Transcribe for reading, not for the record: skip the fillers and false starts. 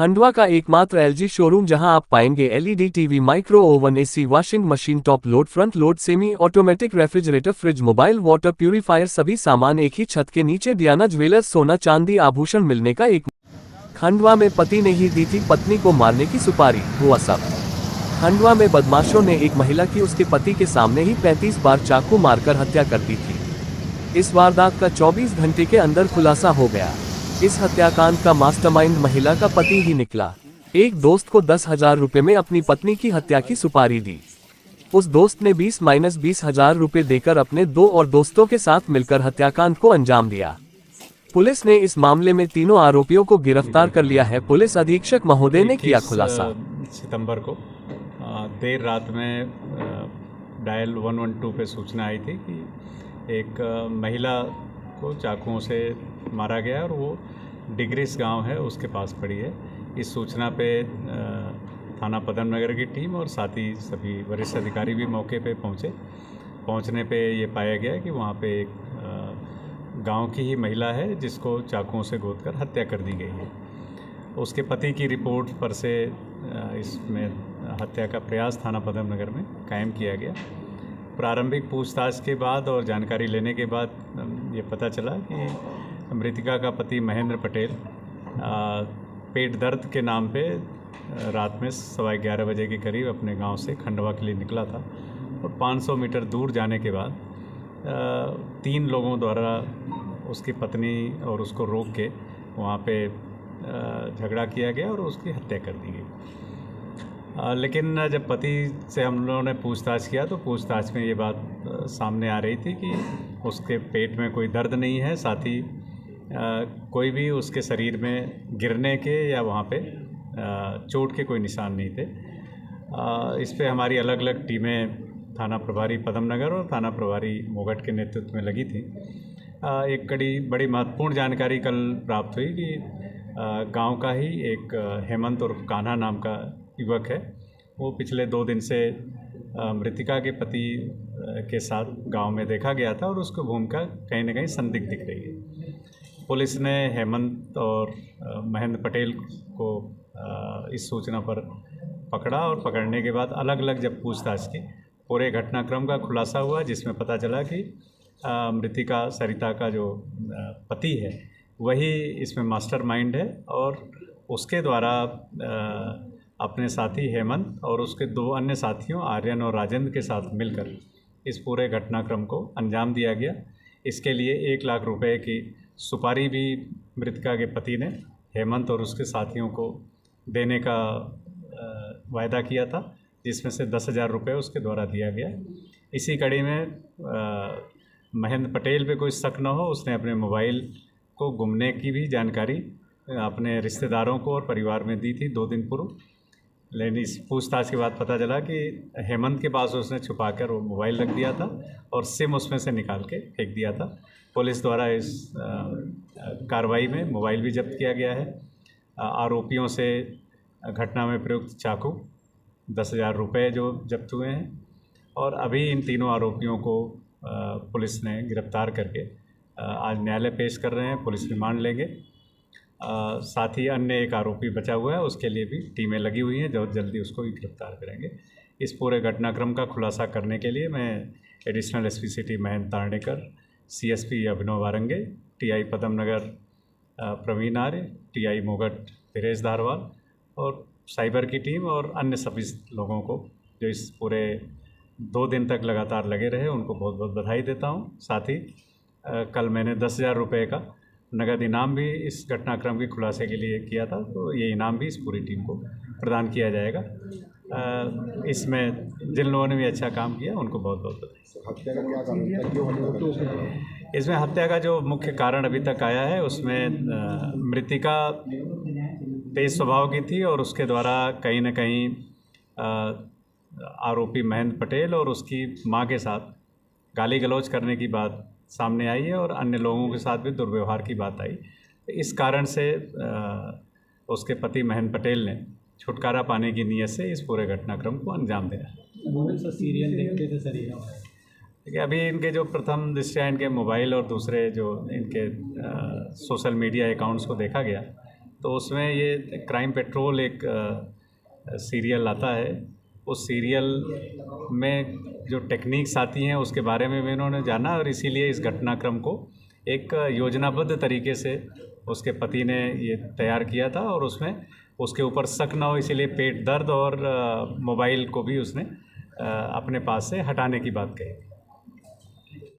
खंडवा का एकमात्र LG showroom जहां आप पाएंगे LED TV, micro oven, AC, washing machine, top load, front load, semi automatic refrigerator, fridge, mobile water purifier, सभी सामान एक ही छत के नीचे। डियाना ज्वेलर्स, सोना चांदी आभूषण मिलने का एक। खंडवा में पति ने ही दी थी पत्नी को मारने की सुपारी, हुआ सब। खंडवा में बदमाशों ने एक महिला की उसके पति के सामने ही 35 बार चाकू मारकर हत्या कर दी थी। इस वारदात का 24 घंटे के अंदर खुलासा हो गया। इस हत्याकांड का मास्टरमाइंड महिला का पति ही निकला। एक दोस्त को 10,000 रुपए में अपनी पत्नी की हत्या की सुपारी दी। उस दोस्त ने 20-20,000 रुपए देकर अपने 2 और दोस्तों के साथ मिलकर हत्याकांड को अंजाम दिया। पुलिस ने इस मामले में तीनों आरोपियों को गिरफ्तार कर लिया है। पुलिस अधीक्षक महोदय ने किया खुलासा। सितंबर को देर रात में डायल 112 पे सूचना आई थी कि एक महिला को चाकुओं से मारा गया और वो डिग्रिस गांव है उसके पास पड़ी है। इस सूचना पे थाना पदम नगर की टीम और साथ ही सभी वरिष्ठ अधिकारी भी मौके पे पहुंचने पे ये पाया गया कि वहाँ पे एक गांव की ही महिला है जिसको चाकुओं से गोदकर हत्या कर दी गई है। उसके पति की रिपोर्ट पर से इसमें हत्या का प्रयास थाना पदम नगर में कायम किया गया। प्रारंभिक पूछताछ के बाद और जानकारी लेने के बाद ये पता चला कि मृतिका का पति महेंद्र पटेल पेट दर्द के नाम पे रात में 11:15 बजे के करीब अपने गांव से खंडवा के लिए निकला था और 500 मीटर दूर जाने के बाद 3 लोगों द्वारा उसकी पत्नी और उसको रोक के वहाँ पे झगड़ा किया गया और उसकी हत्या कर दी गई। लेकिन जब पति से हम लोगों ने पूछताछ किया तो पूछताछ में ये बात सामने आ रही थी कि उसके पेट में कोई दर्द नहीं है, साथ ही कोई भी उसके शरीर में गिरने के या वहाँ पे चोट के कोई निशान नहीं थे। इस पे हमारी अलग अलग टीमें थाना प्रभारी पदम नगर और थाना प्रभारी मोगट के नेतृत्व में लगी थी। एक बड़ी महत्वपूर्ण जानकारी कल प्राप्त हुई कि गांव का ही एक हेमंत और कान्हा नाम का युवक है, वो पिछले 2 दिन से मृतिका के पति के साथ गांव में देखा गया था और उसकी भूमिका कहीं न कहीं संदिग्ध दिख रही है। पुलिस ने हेमंत और महेंद्र पटेल को इस सूचना पर पकड़ा और पकड़ने के बाद अलग अलग जब पूछताछ की पूरे घटनाक्रम का खुलासा हुआ, जिसमें पता चला कि मृतिका सरिता का जो पति है वही इसमें मास्टरमाइंड है और उसके द्वारा अपने साथी हेमंत और उसके 2 अन्य साथियों आर्यन और राजेंद्र के साथ मिलकर इस पूरे घटनाक्रम को अंजाम दिया गया। इसके लिए 1 लाख रुपए की सुपारी भी मृतिका के पति ने हेमंत और उसके साथियों को देने का वायदा किया था, जिसमें से 10,000 रुपये उसके द्वारा दिया गया। इसी कड़ी में महेंद्र पटेल पे कोई शक न हो, उसने अपने मोबाइल को गुमने की भी जानकारी अपने रिश्तेदारों को और परिवार में दी थी 2 दिन पूर्व। लेकिन इस पूछताछ के बाद पता चला कि हेमंत के पास उसने छुपाकर वो मोबाइल रख दिया था और सिम उसमें से निकाल के फेंक दिया था। पुलिस द्वारा इस कार्रवाई में मोबाइल भी जब्त किया गया है। आरोपियों से घटना में प्रयुक्त चाकू, 10,000 रुपये जो जब्त हुए हैं और अभी इन तीनों आरोपियों को पुलिस ने गिरफ्तार करके आज न्यायालय पेश कर रहे हैं। पुलिस रिमांड लेंगे। साथ ही अन्य एक आरोपी बचा हुआ है, उसके लिए भी टीमें लगी हुई हैं, जो जल्दी उसको भी गिरफ्तार करेंगे। इस पूरे घटनाक्रम का खुलासा करने के लिए मैं additional SP city Mahendra Tarnekar, CSP Abhinav Warange, TI Padam Nagar Praveen Arya, TI Mogat Dhiresh Dharwal और साइबर की टीम और अन्य सभी लोगों को जो इस पूरे 2 दिन तक लगातार लगे रहे, उनको बहुत बहुत बधाई देता हूँ। साथ ही कल मैंने 10,000 रुपये का नगद इनाम भी इस घटनाक्रम के खुलासे के लिए किया था, तो ये इनाम भी इस पूरी टीम को प्रदान किया जाएगा। इसमें जिन लोगों ने भी अच्छा काम किया उनको बहुत बहुत बधाई। हत्या का क्या कारण था, क्यों हत्या की? इसमें हत्या का जो मुख्य कारण अभी तक आया है उसमें मृतिका तेज स्वभाव की थी और उसके द्वारा कहीं न कहीं आरोपी महेंद्र पटेल और उसकी मां के साथ गाली गलौज करने की बात सामने आई है और अन्य लोगों के साथ भी दुर्व्यवहार की बात आई। इस कारण से उसके पति महेंद्र पटेल ने छुटकारा पाने की नीयत से इस पूरे घटनाक्रम को अंजाम दिया। सीरियल देखते थे सर? देखिए, अभी इनके जो प्रथम दृष्टया इनके मोबाइल और दूसरे जो इनके सोशल मीडिया अकाउंट्स को देखा गया तो उसमें ये क्राइम पेट्रोल एक सीरियल आता है। उस सीरियल में जो टेक्निक्स आती हैं उसके बारे में भी उन्होंने जाना और इसीलिए इस घटनाक्रम को एक योजनाबद्ध तरीके से उसके पति ने ये तैयार किया था और उसमें उसके ऊपर शक ना हो इसीलिए पेट दर्द और मोबाइल को भी उसने अपने पास से हटाने की बात कही।